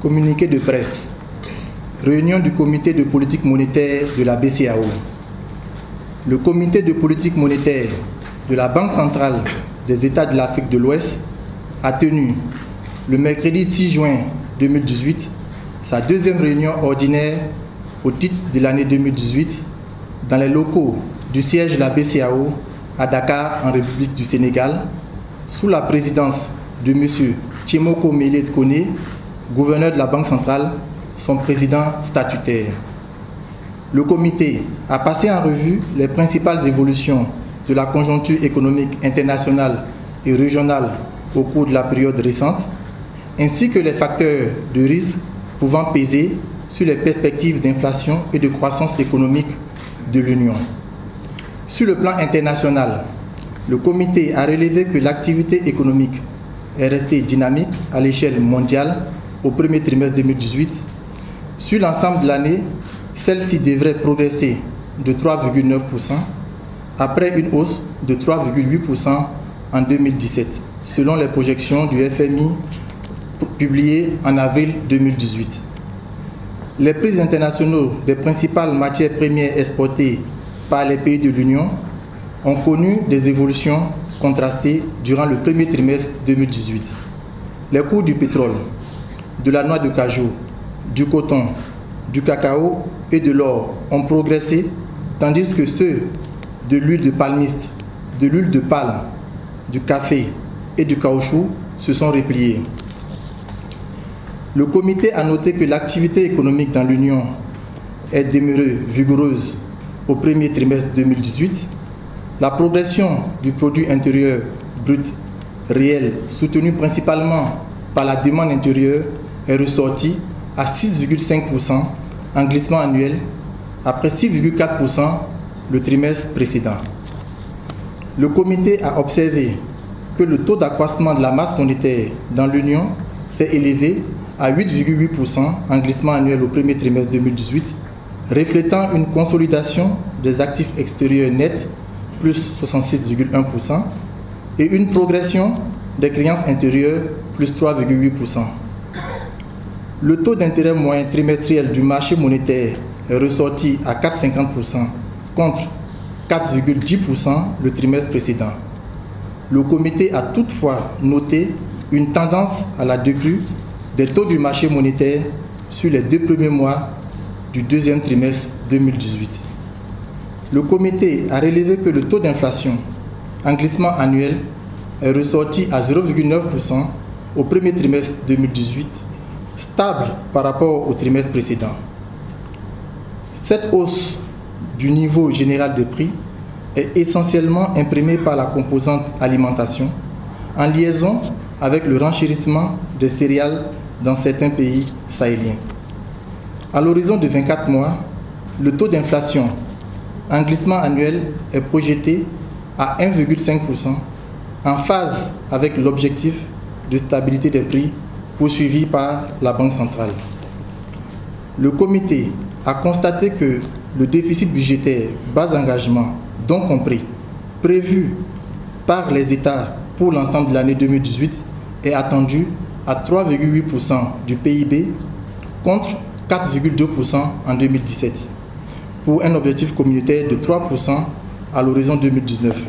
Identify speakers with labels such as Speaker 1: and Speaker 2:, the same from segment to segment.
Speaker 1: Communiqué de presse. Réunion du comité de politique monétaire de la BCEAO. Le comité de politique monétaire de la Banque centrale des États de l'Afrique de l'Ouest a tenu le mercredi 6 juin 2018 sa deuxième réunion ordinaire au titre de l'année 2018 dans les locaux du siège de la BCEAO à Dakar en République du Sénégal sous la présidence de M. Tchémoko Mélé Koné, gouverneur de la Banque centrale, son président statutaire. Le comité a passé en revue les principales évolutions de la conjoncture économique internationale et régionale au cours de la période récente, ainsi que les facteurs de risque pouvant peser sur les perspectives d'inflation et de croissance économique de l'Union. Sur le plan international, le comité a relevé que l'activité économique est restée dynamique à l'échelle mondiale au premier trimestre 2018. Sur l'ensemble de l'année, celle-ci devrait progresser de 3,9% après une hausse de 3,8% en 2017, selon les projections du FMI publiées en avril 2018. Les prix internationaux des principales matières premières exportées par les pays de l'Union ont connu des évolutions contrastées durant le premier trimestre 2018. Les cours du pétrole, de la noix de cajou, du coton, du cacao et de l'or ont progressé, tandis que ceux de l'huile de palmiste, de l'huile de palme, du café et du caoutchouc se sont repliés. Le comité a noté que l'activité économique dans l'Union est demeurée vigoureuse au premier trimestre 2018. La progression du produit intérieur brut réel, soutenue principalement par la demande intérieure, est ressortie à 6,5% en glissement annuel, après 6,4% le trimestre précédent. Le comité a observé que le taux d'accroissement de la masse monétaire dans l'Union s'est élevé à 8,8% en glissement annuel au premier trimestre 2018, reflétant une consolidation des actifs extérieurs nets, plus 66,1%, et une progression des créances intérieures, plus 3,8%. Le taux d'intérêt moyen trimestriel du marché monétaire est ressorti à 4,50% contre 4,10% le trimestre précédent. Le comité a toutefois noté une tendance à la décrue des taux du marché monétaire sur les 2 premiers mois du deuxième trimestre 2018. Le comité a relevé que le taux d'inflation en glissement annuel est ressorti à 0,9% au premier trimestre 2018, stable par rapport au trimestre précédent. Cette hausse du niveau général des prix est essentiellement imprimée par la composante alimentation, en liaison avec le renchérissement des céréales dans certains pays sahéliens. À l'horizon de 24 mois, le taux d'inflation en glissement annuel est projeté à 1,5%, en phase avec l'objectif de stabilité des prix poursuivi par la Banque centrale. Le comité a constaté que le déficit budgétaire bas engagement, donc compris, prévu par les États pour l'ensemble de l'année 2018 est attendu à 3,8% du PIB contre 4,2% en 2017, pour un objectif communautaire de 3% à l'horizon 2019.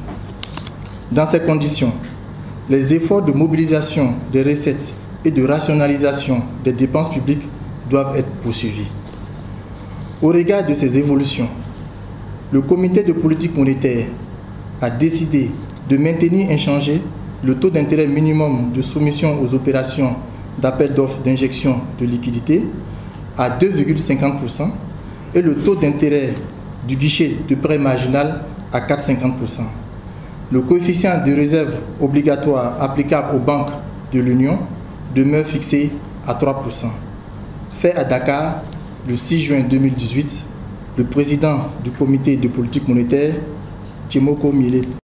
Speaker 1: Dans ces conditions, les efforts de mobilisation des recettes et de rationalisation des dépenses publiques doivent être poursuivis. Au regard de ces évolutions, le comité de politique monétaire a décidé de maintenir inchangé le taux d'intérêt minimum de soumission aux opérations d'appel d'offres d'injection de liquidités à 2,50% et le taux d'intérêt du guichet de prêt marginal à 4,50%. Le coefficient de réserve obligatoire applicable aux banques de l'Union demeure fixé à 3%. Fait à Dakar le 6 juin 2018, le président du comité de politique monétaire, Tchémoko Mélé